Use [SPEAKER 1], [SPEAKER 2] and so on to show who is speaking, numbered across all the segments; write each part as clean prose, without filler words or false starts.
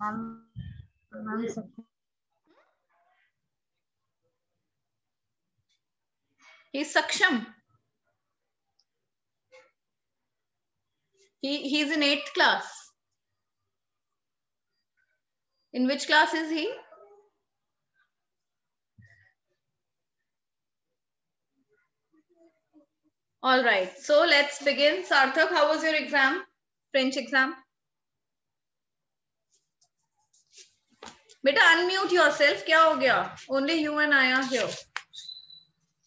[SPEAKER 1] Ma'am,
[SPEAKER 2] He's Saksham. He's in 8th class. In which class is he? All right. So let's begin. Sarthak, how was your exam? French exam? Beta, unmute yourself. Kya ho gaya? Only you and I are here.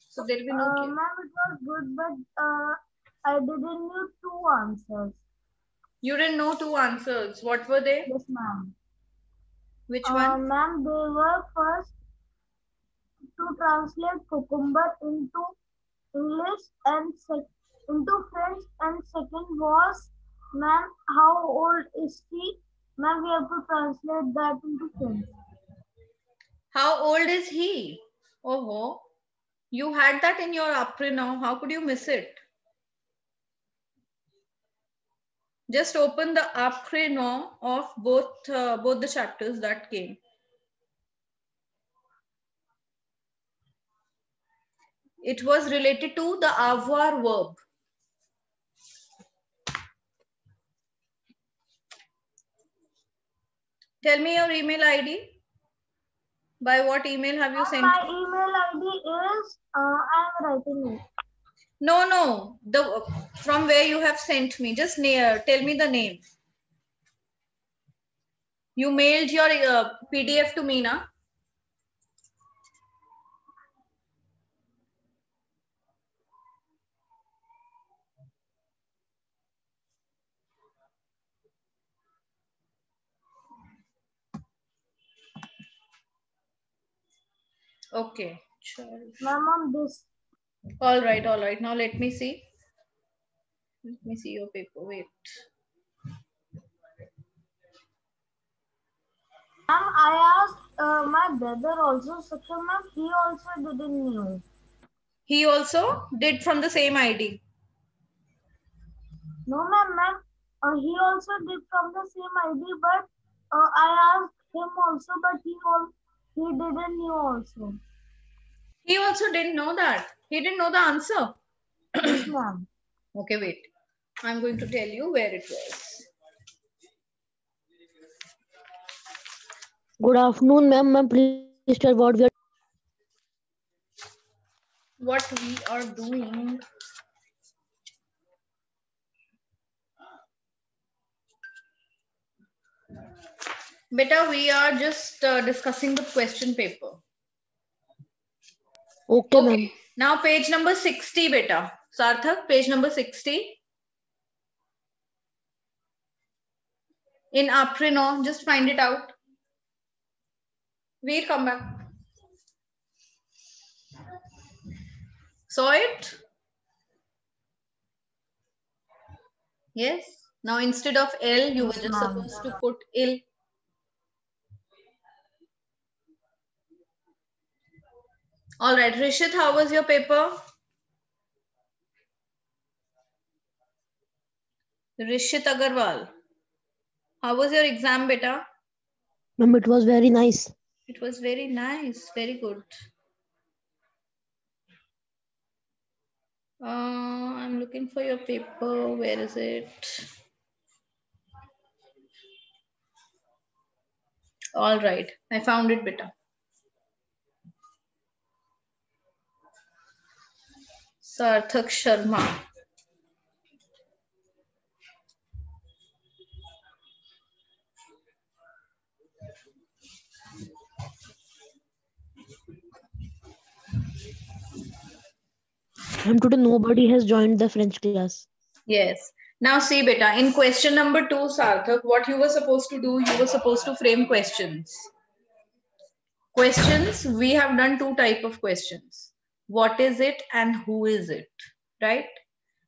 [SPEAKER 2] So there will be no.
[SPEAKER 1] Ma'am, it was good, but I didn't know 2 answers.
[SPEAKER 2] You didn't know 2 answers. What were they?
[SPEAKER 1] Yes, ma'am.
[SPEAKER 2] Which one?
[SPEAKER 1] Ma'am, they were first to translate cucumber into English and into French, and second was, ma'am, how old is he? Ma'am, we have to translate that into French.
[SPEAKER 2] How old is he? Oh, you had that in your après now. How could you miss it? Just open the après now of both the chapters that came. It was related to the avoir verb. Tell me your email ID. By what email have you sent?
[SPEAKER 1] My email ID is, I am writing it.
[SPEAKER 2] No. From where you have sent me. Just tell me the name. You mailed your PDF to me, na? Okay.
[SPEAKER 1] Ma'am, on this.
[SPEAKER 2] All right. Now let me see. Let me see your paper. Wait.
[SPEAKER 1] Ma'am, I asked my brother also, Saksham ma'am, he also didn't know.
[SPEAKER 2] He also did from the same ID.
[SPEAKER 1] No, ma'am, he also did from the same ID, but I asked him also, but he didn't know also.
[SPEAKER 2] He also didn't know that. He didn't know the answer.
[SPEAKER 1] Yes, ma'am.
[SPEAKER 2] Okay, wait. I'm going to tell you where it was.
[SPEAKER 3] Good afternoon, ma'am. Ma'am, please tell
[SPEAKER 2] what we are doing. Beta, we are just discussing the question paper.
[SPEAKER 3] Okay, ma'am.
[SPEAKER 2] Now page number 60, beta. Sarthak, page number 60. In après no, just find it out. Veer, come back. Saw it? Yes. Now instead of L, you were just supposed to put ill. All right, Rishit, how was your paper? Rishit Agarwal, how was your exam, beta?
[SPEAKER 3] Ma'am, it was very nice.
[SPEAKER 2] It was very nice, very good. I'm looking for your paper. Where is it? All right, I found it, beta. Sarthak Sharma.
[SPEAKER 3] Ma'am, today nobody has joined the French class.
[SPEAKER 2] Yes. Now see, beta, in question number 2, Sarthak, what you were supposed to do, you were supposed to frame questions. Questions, we have done 2 types of questions. What is it and who is it, right?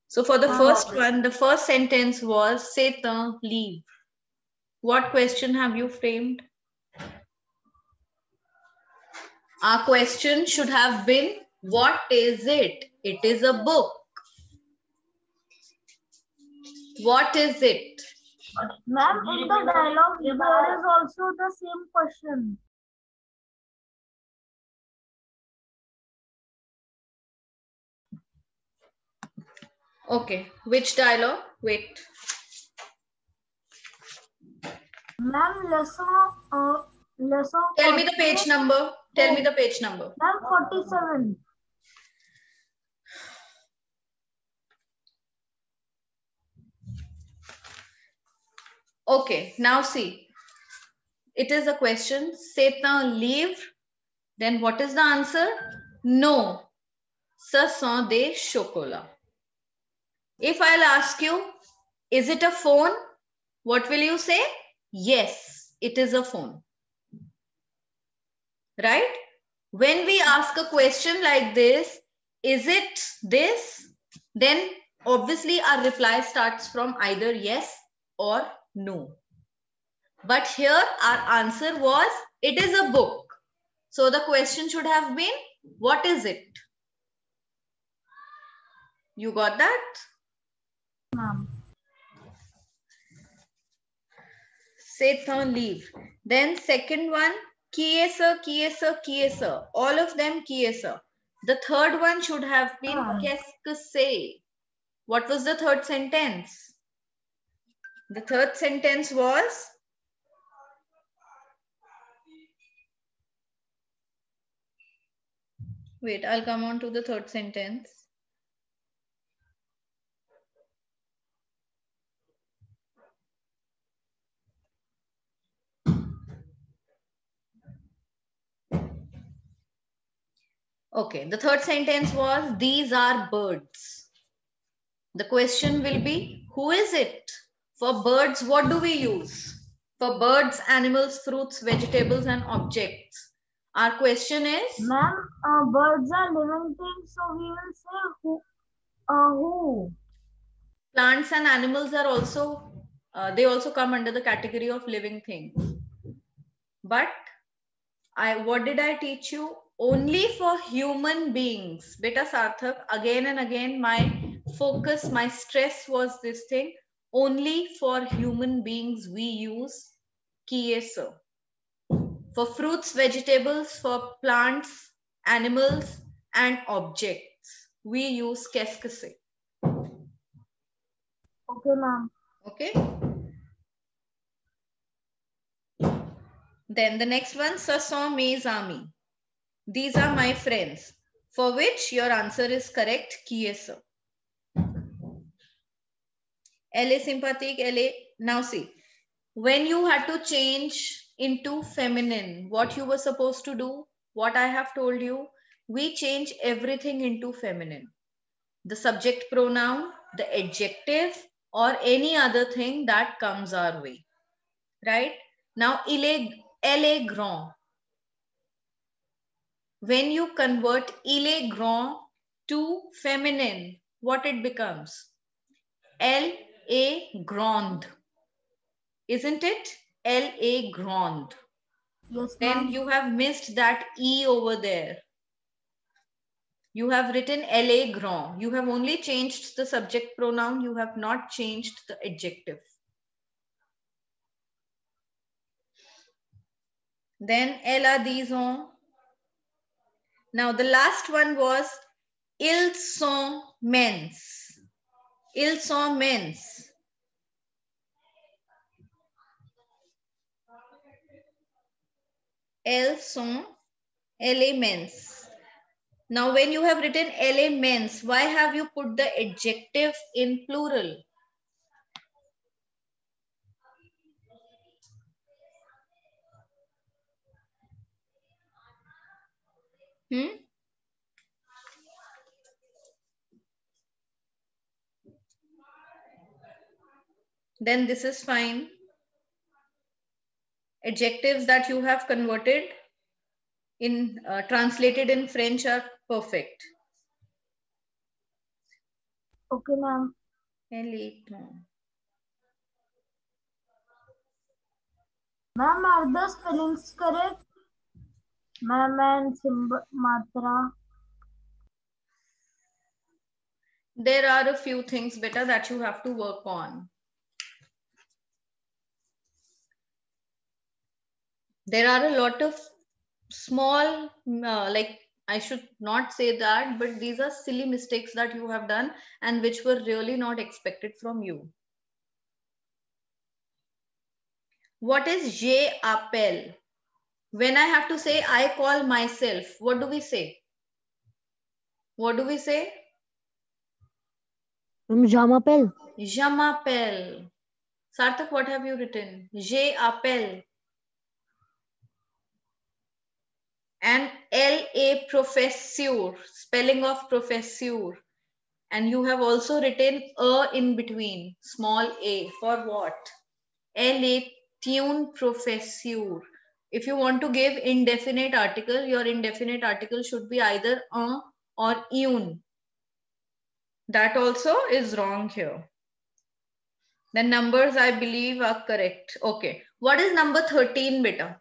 [SPEAKER 2] So for the first one, the first sentence was Satan, leave. What question have you framed? Our question should have been, what is it? It is a book. What is it?
[SPEAKER 1] Ma'am, in the dialogue, there is also the same question.
[SPEAKER 2] Okay, which dialogue? Wait.
[SPEAKER 1] Ma'am, lesson
[SPEAKER 2] Tell me the
[SPEAKER 1] 48.
[SPEAKER 2] page number. Tell me the page number.
[SPEAKER 1] Ma'am, 47.
[SPEAKER 2] Okay, now see. It is a question. C'est un livre. Then what is the answer? No. Ce sont des chocolats. If I'll ask you, is it a phone? What will you say? Yes, it is a phone. Right? When we ask a question like this, is it this? Then obviously our reply starts from either yes or no. But here our answer was, it is a book. So the question should have been, what is it? You got that?
[SPEAKER 1] Ma'am.
[SPEAKER 2] C'est un livre. Then second one, qui est ce, qui est ce, qui est ce. All of them qui est ce. The third one should have been qu'est-ce que c'est. What was the third sentence? The third sentence was, wait, I'll come on to the third sentence. Okay, the third sentence was, these are birds. The question will be, who is it? For birds, what do we use? For birds, animals, fruits, vegetables, and objects. Our question is?
[SPEAKER 1] Ma'am, birds are living things, so we will say who. Who?
[SPEAKER 2] Plants and animals are also, they also come under the category of living things. But what did I teach you? Only for human beings. Beta Sarthak, again and again, my focus, my stress was this thing. Only for human beings we use kiesa. For fruits, vegetables, for plants, animals, and objects, we use keskase.
[SPEAKER 1] Okay, ma'am.
[SPEAKER 2] Okay. Then the next one, ce sont mes amis. These are my friends. For which your answer is correct, qui est ce? Elle est sympathique, elle est... Now see, when you had to change into feminine, what you were supposed to do, what I have told you, we change everything into feminine. The subject pronoun, the adjective, or any other thing that comes our way. Right? Now, elle est grand. When you convert il est grand to feminine, what it becomes? Elle est grande. Isn't it? Elle est grande.
[SPEAKER 1] Yes,
[SPEAKER 2] Then
[SPEAKER 1] ma'am.
[SPEAKER 2] you have missed that E over there. You have written elle est grand. You have only changed the subject pronoun. You have not changed the adjective. Then elle a 10 ans. Now the last one was ils sont mens. Ils sont mens. Elles sont elements. Now, when you have written elements, why have you put the adjective in plural? Then this is fine. Adjectives that you have converted in translated in French are perfect.
[SPEAKER 1] Okay, ma'am. Ma'am, are the spellings correct? Ma'am and matra.
[SPEAKER 2] There are a few things better that you have to work on. There are a lot of small, like I should not say that, but these are silly mistakes that you have done and which were really not expected from you. What is je appelle? When I have to say I call myself, what do we say? What do we say?
[SPEAKER 3] Je m'appelle.
[SPEAKER 2] Je m'appelle. Sarthak, what have you written? Je appelle. And L-A professeur, spelling of professeur. And you have also written a in between, small a, for what? L-A tune professeur. If you want to give indefinite article, your indefinite article should be either un or une. That also is wrong here. The numbers I believe are correct. Okay. What is number 13, beta?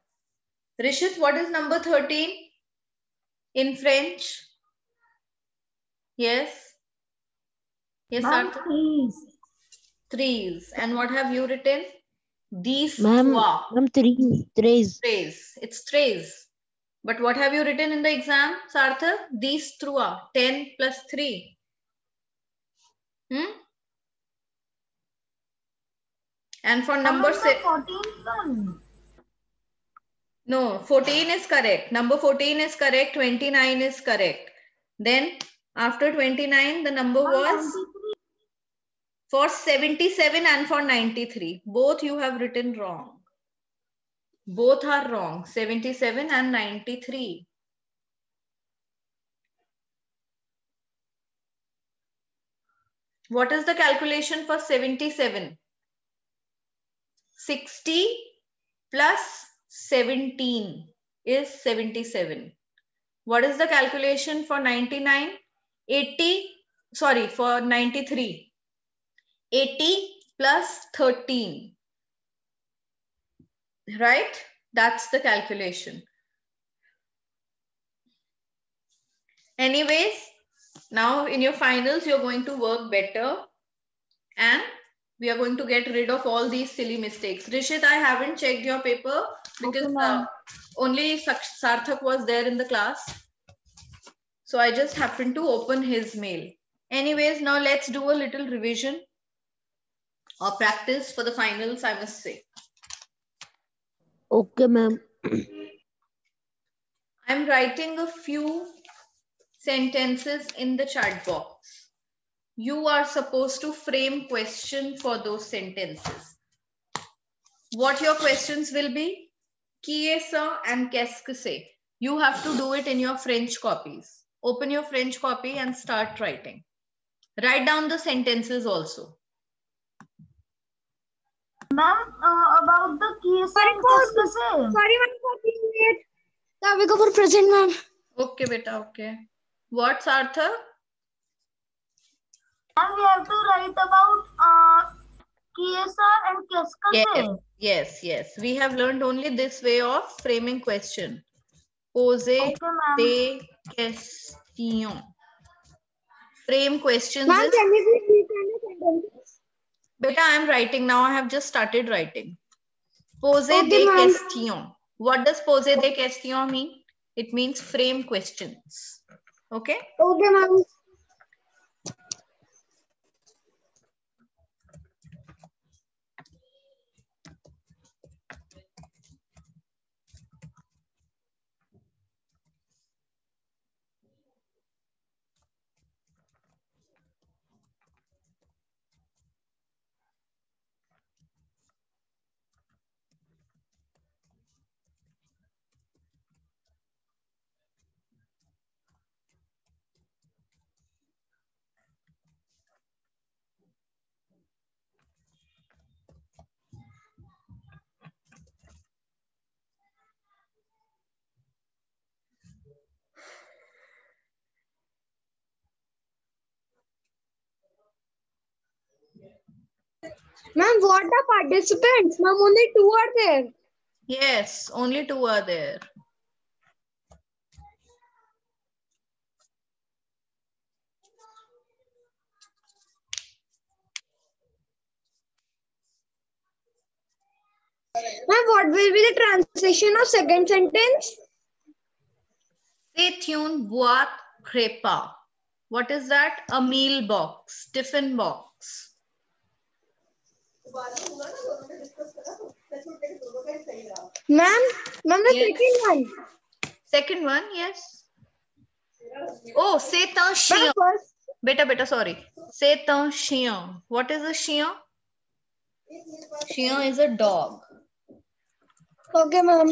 [SPEAKER 2] Rishit, what is number 13 in French? Yes. Yes,
[SPEAKER 1] Ma'am,
[SPEAKER 2] Sarthak?
[SPEAKER 1] trees.
[SPEAKER 2] Trees. And what have you written? These
[SPEAKER 3] Ma'am,
[SPEAKER 2] trois.
[SPEAKER 3] ma'am, trees.
[SPEAKER 2] Trays. It's trays. But what have you written in the exam, Sarthak? These trois. 10 plus 3. And for
[SPEAKER 1] I'm
[SPEAKER 2] number
[SPEAKER 1] in the 14th one.
[SPEAKER 2] No, 14 is correct. Number 14 is correct. 29 is correct. Then after 29, the number
[SPEAKER 1] Ma'am,
[SPEAKER 2] was
[SPEAKER 1] 93.
[SPEAKER 2] for 77 and for 93. Both you have written wrong. Both are wrong. 77 and 93. What is the calculation for 77? 60 plus 17 is 77. What is the calculation for 99? 80, sorry, for 93. 80 plus 13. Right? That's the calculation. Anyways, now in your finals, you're going to work better and we are going to get rid of all these silly mistakes. Rishit, I haven't checked your paper because
[SPEAKER 1] Okay,
[SPEAKER 2] only Sarthak was there in the class. So I just happened to open his mail. Anyways, now let's do a little revision or practice for the finals, I must say.
[SPEAKER 3] Okay, ma'am.
[SPEAKER 2] I'm writing a few sentences in the chat box. You are supposed to frame question for those sentences. What your questions will be? Qui est ça and qu'est-ce que c'est? You have to do it in your French copies. Open your French copy and start writing. Write down the sentences also.
[SPEAKER 1] ma'am, about the keys and qu'est-ce
[SPEAKER 4] Sorry, ma'am, for being late. Yeah, we go for present, ma'am.
[SPEAKER 2] Okay, beta, okay. What's Arthur?
[SPEAKER 1] And we have to write about Kiesa and Keska.
[SPEAKER 2] Yes. We have learned only this way of framing question. Poser
[SPEAKER 1] Okay, ma'am.
[SPEAKER 2] des questions. Frame questions
[SPEAKER 4] Ma'am,
[SPEAKER 2] is...
[SPEAKER 4] can we please resend the sentences?
[SPEAKER 2] Beta, I am writing now. I have just started writing. Poser
[SPEAKER 4] Okay,
[SPEAKER 2] des
[SPEAKER 4] ma'am.
[SPEAKER 2] questions. What does poser des questions mean? It means frame questions. Okay?
[SPEAKER 4] Okay, ma'am. Ma'am, what are participants? Ma'am, only 2 are there.
[SPEAKER 2] Yes, only 2 are there.
[SPEAKER 4] Ma'am, what will be the translation of second sentence?
[SPEAKER 2] C'est une boîte repas. What is that? A meal box, tiffin box.
[SPEAKER 4] Ma'am, the
[SPEAKER 2] Yes.
[SPEAKER 4] second one.
[SPEAKER 2] Second one, yes. Oh, c'est un chien.
[SPEAKER 4] Ma'am, first.
[SPEAKER 2] Beta, sorry. C'est un chien. What is a chien? Chien is a dog.
[SPEAKER 4] Okay, ma'am.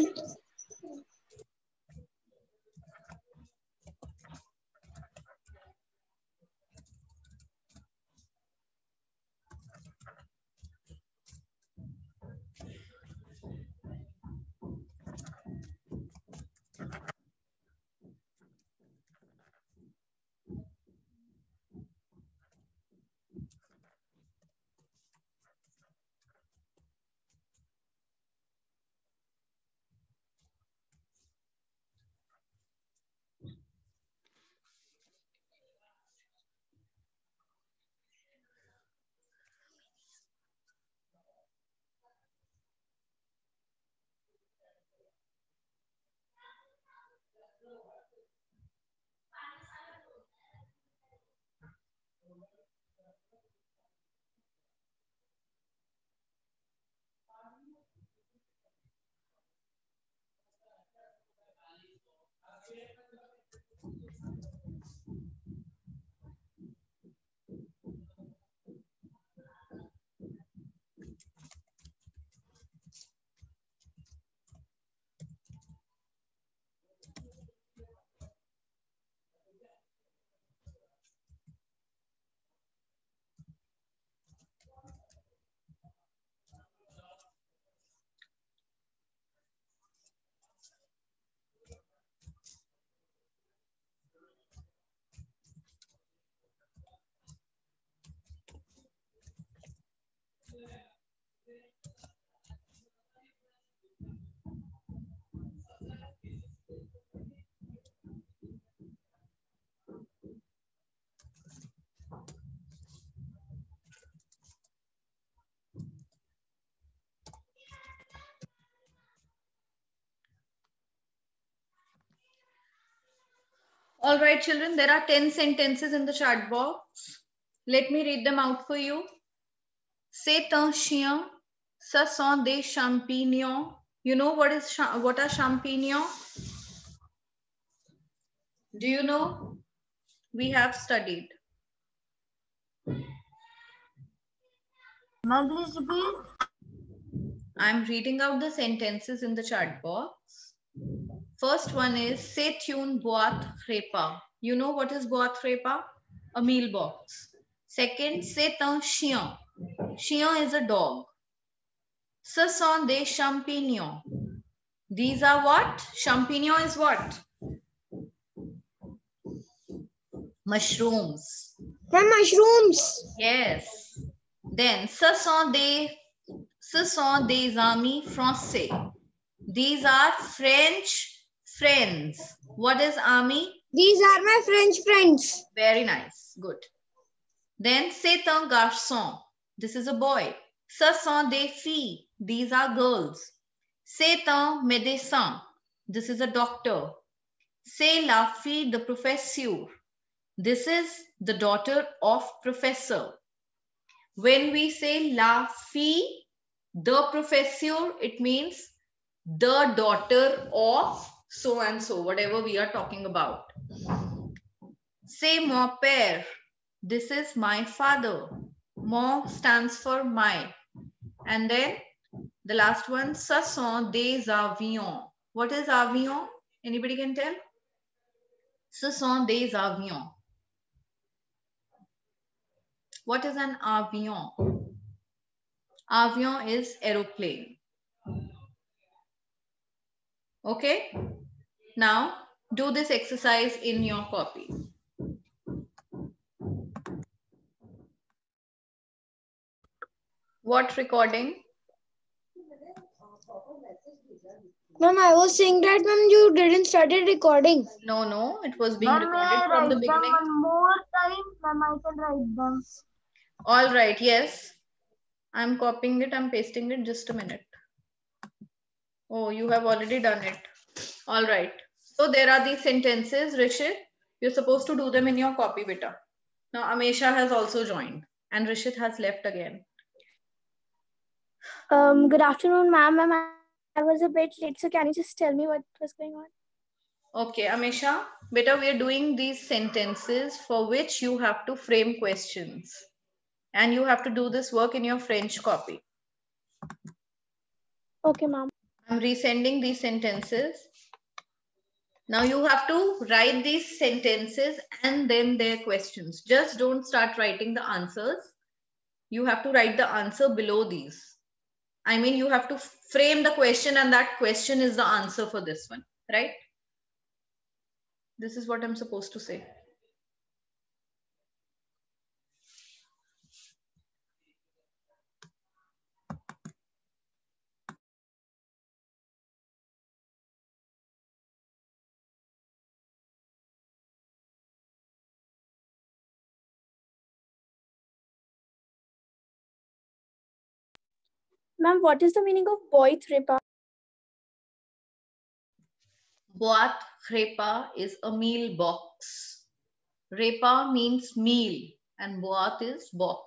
[SPEAKER 2] All right, children, there are 10 sentences in the chat box. Let me read them out for you. C'est un chien. Ce sont des champignons. You know what are champignons? Do you know? We have studied. I'm reading out the sentences in the chat box. First one is c'est une boîte repas. You know what is boîte repas? A meal box. Second, c'est un chien. Chien is a dog. Ce sont des champignons. These are what? Champignon is what? Mushrooms.
[SPEAKER 4] Ma'am, mushrooms.
[SPEAKER 2] Yes. Then, ce sont des amis français. These are French friends. What is ami?
[SPEAKER 4] These are my French friends.
[SPEAKER 2] Very nice. Good. Then, c'est un garçon. This is a boy. Ce sont des filles. These are girls. C'est un médecin. This is a doctor. C'est la fille de professeur. This is the daughter of professor. When we say la fille de professeur, it means the daughter of so and so, whatever we are talking about. C'est mon père. This is my father. Mon stands for my. And then the last one, ce sont des avions. What is avion? Anybody can tell? Ce sont des avions. What is an avion? Avion is aeroplane. Okay? Now, do this exercise in your copy. What recording?
[SPEAKER 4] Ma'am, I was saying that, ma'am, you didn't start recording.
[SPEAKER 2] No, it was being recorded from the beginning.
[SPEAKER 1] One more time, ma'am, I can write them.
[SPEAKER 2] All right, yes. I'm copying it, I'm pasting it, just a minute. Oh, you have already done it. All right. So there are these sentences, Rishit. You're supposed to do them in your copy, beta. Now, Amesha has also joined and Rishit has left again.
[SPEAKER 4] Good afternoon, ma'am. I was a bit late, so can you just tell me what was going on?
[SPEAKER 2] Okay, Amesha, beta, we are doing these sentences for which you have to frame questions. And you have to do this work in your French copy.
[SPEAKER 4] Okay, ma'am.
[SPEAKER 2] I'm resending these sentences. Now you have to write these sentences and then their questions. Just don't start writing the answers. You have to write the answer below these. I mean, you have to frame the question and that question is the answer for this one, right? This is what I'm supposed to say.
[SPEAKER 4] Ma'am, what is the meaning of boy threpa?
[SPEAKER 2] Boat repa is a meal box. Repa means meal and boat is box.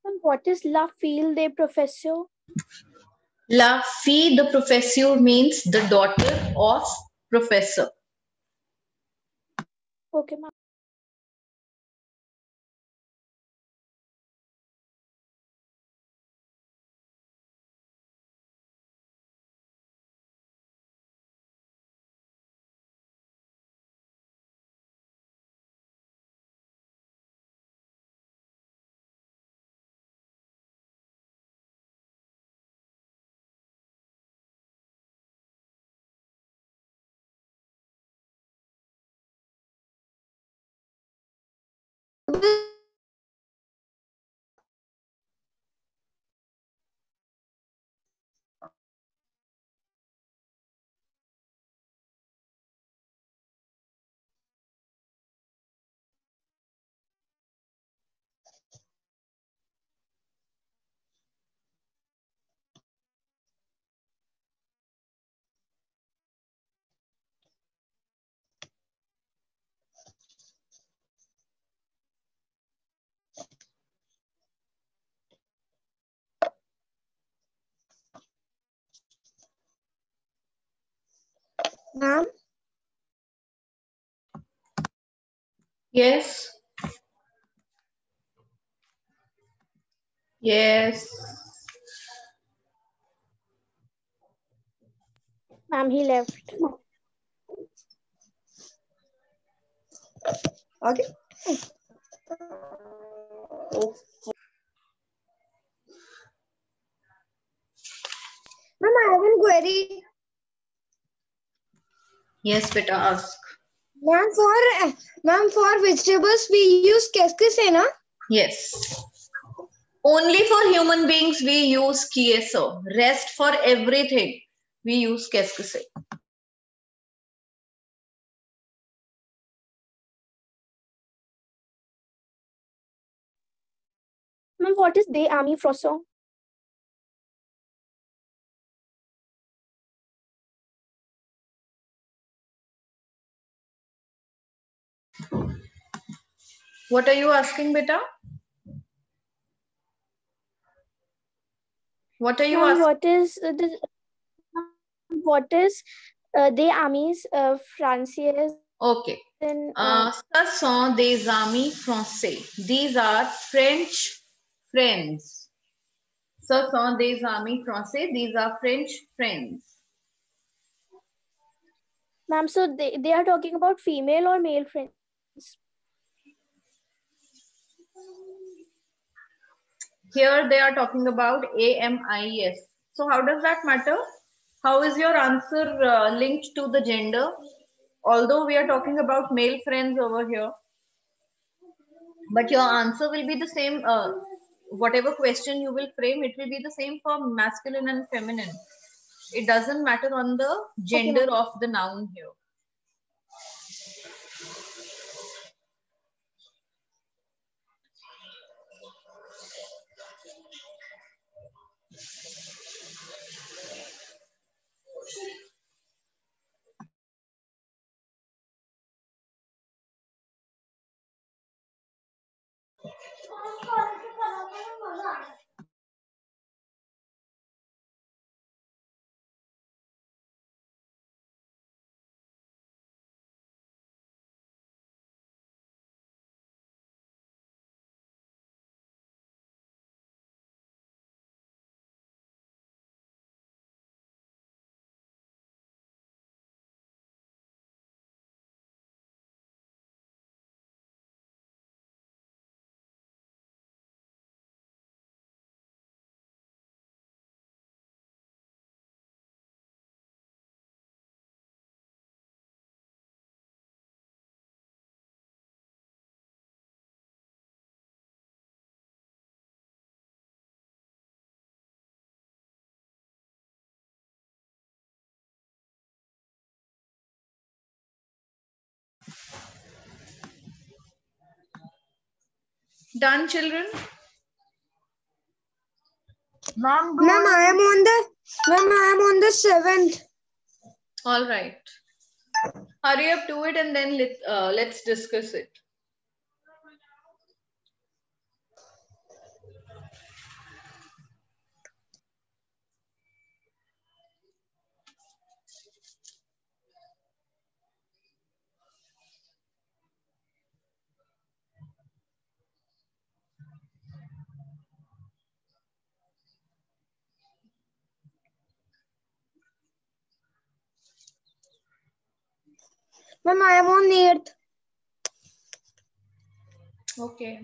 [SPEAKER 4] Ma'am, what is la fille de professeur?
[SPEAKER 2] La fille de professeur means the daughter of professor.
[SPEAKER 4] Okay, ma'am. Ma'am?
[SPEAKER 2] Yes. Yes.
[SPEAKER 4] Ma'am, he left.
[SPEAKER 5] Okay.
[SPEAKER 4] Ma'am, I have one query.
[SPEAKER 2] Yes, beta, ask.
[SPEAKER 4] Ma'am, for vegetables we use कैसे है ना?
[SPEAKER 2] Yes. Only for human beings we use kiese. Rest for everything we use kaise.
[SPEAKER 4] Ma'am, what is De Ami Frosso?
[SPEAKER 2] What are you asking, beta? What are you
[SPEAKER 4] Ma'am,
[SPEAKER 2] asking?
[SPEAKER 4] what is De Amis Français
[SPEAKER 2] Okay.
[SPEAKER 4] in
[SPEAKER 2] Ce sont des amis français. These are French friends. Ce sont des amis français. These are French friends.
[SPEAKER 4] ma'am, so they are talking about female or male friends?
[SPEAKER 2] Here they are talking about AMIS. So how does that matter? How is your answer linked to the gender? Although we are talking about male friends over here, but your answer will be the same. Whatever question you will frame, it will be the same for masculine and feminine. It doesn't matter on the gender
[SPEAKER 4] ma'am.
[SPEAKER 2] of the noun here. Done, children?
[SPEAKER 1] Ma'am,
[SPEAKER 4] Ma'am, I am on the 7th.
[SPEAKER 2] All right. Hurry up to it and then let's discuss it.
[SPEAKER 4] Ma'am, I am on 8th.
[SPEAKER 2] Okay.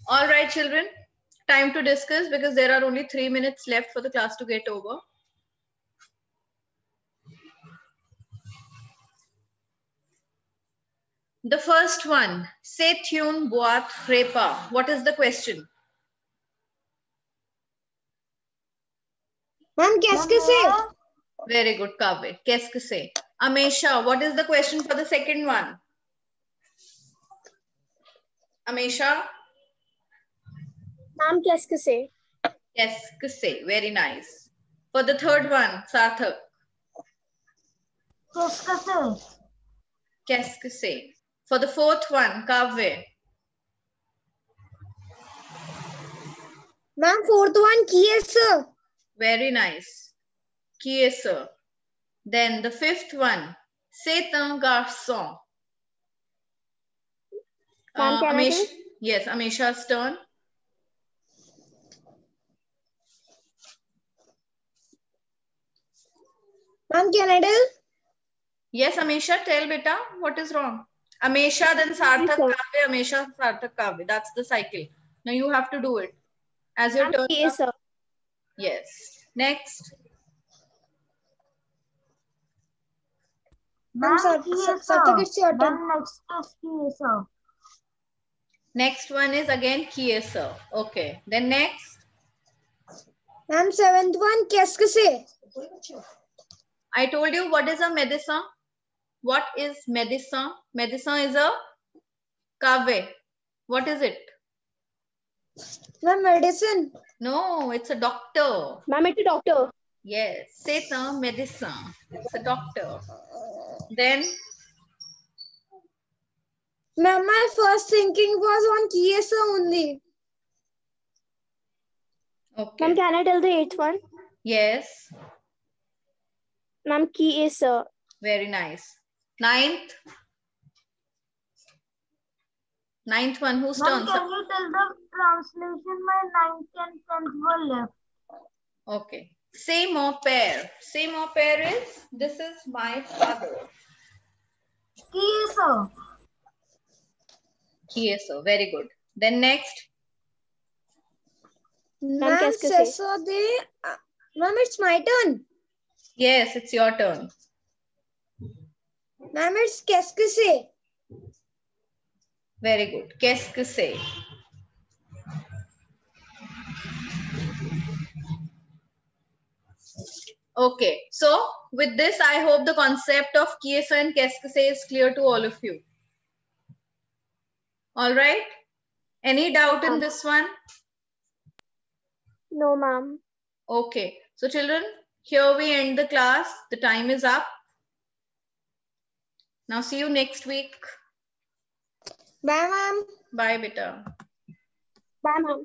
[SPEAKER 2] All right, children. Time to discuss because there are only 3 minutes left for the class to get over. The first one, c'est une boîte repas. What is the question?
[SPEAKER 4] Ma'am, qu'est-ce que c'est?
[SPEAKER 2] Very good, Kavya. Qu'est-ce que c'est? Amesha, what is the question for the second one? Amesha?
[SPEAKER 4] Ma'am, qu'est-ce que c'est?
[SPEAKER 2] Qu'est-ce que c'est? Very nice. For the third one, Sarthak.
[SPEAKER 1] Qu'est-ce que c'est?
[SPEAKER 2] Qu'est-ce que c'est? For the fourth one, Kavya.
[SPEAKER 4] Ma'am, fourth one, qui est ce?
[SPEAKER 2] Very nice. Qui est ce? Then the fifth one, c'est un garçon.
[SPEAKER 4] Ma'am, can I tell?
[SPEAKER 2] Yes, Amesha's turn.
[SPEAKER 4] Ma'am, can I tell?
[SPEAKER 2] Yes, Amesha, tell beta, what is wrong? Amesha, then Sarthak, Kavya, Amesha, Sarthak, Kavya. That's the cycle. Now you have to do it. As your turn.
[SPEAKER 4] Qui est ce?
[SPEAKER 2] Yes. Next.
[SPEAKER 1] Ma'am,
[SPEAKER 4] Sarthak,
[SPEAKER 1] qui est
[SPEAKER 4] Sarthak, it's your
[SPEAKER 1] ça?
[SPEAKER 4] turn.
[SPEAKER 1] Ma'am, next is qui est ça?
[SPEAKER 2] Next one is again qui est ce. Okay. Then next.
[SPEAKER 4] Ma'am, seventh one, qu'est-ce que c'est?
[SPEAKER 2] I told you what is a médecin. What is médecin? Médecin is a Kavya. What is it?
[SPEAKER 4] Ma'am, medicine.
[SPEAKER 2] No, it's a doctor.
[SPEAKER 4] Ma'am, it's a doctor.
[SPEAKER 2] Yes, c'est un médecin. It's a doctor. Then,
[SPEAKER 4] Ma'am, my first thinking was on qui est ce only.
[SPEAKER 2] okay.
[SPEAKER 4] Ma'am, can I tell the eighth one?
[SPEAKER 2] Yes,
[SPEAKER 4] Ma'am, qui est ce?
[SPEAKER 2] very nice. Ninth. Ninth one, whose
[SPEAKER 1] Ma'am,
[SPEAKER 2] turn?
[SPEAKER 1] can you tell the translation? My 9th and 10th were left.
[SPEAKER 2] Okay. C'est mon père. C'est mon père is, this is my father.
[SPEAKER 1] Qui est ça?
[SPEAKER 2] Qui est ce? Very good. Then next.
[SPEAKER 4] Ma'am, c'est ça de... Ma'am, it's my turn.
[SPEAKER 2] Yes, it's your turn.
[SPEAKER 4] Ma'am, it's qu'est-ce que c'est?
[SPEAKER 2] Very good. Qu'est-ce que c'est? Okay, so with this, I hope the concept of qui est ce and qu'est-ce que c'est is clear to all of you. All right. Any doubt in this one?
[SPEAKER 4] No, ma'am.
[SPEAKER 2] Okay. So children, here we end the class. The time is up. Now see you next week.
[SPEAKER 4] Bye, ma'am.
[SPEAKER 2] Bye, beta.
[SPEAKER 4] Bye, ma'am.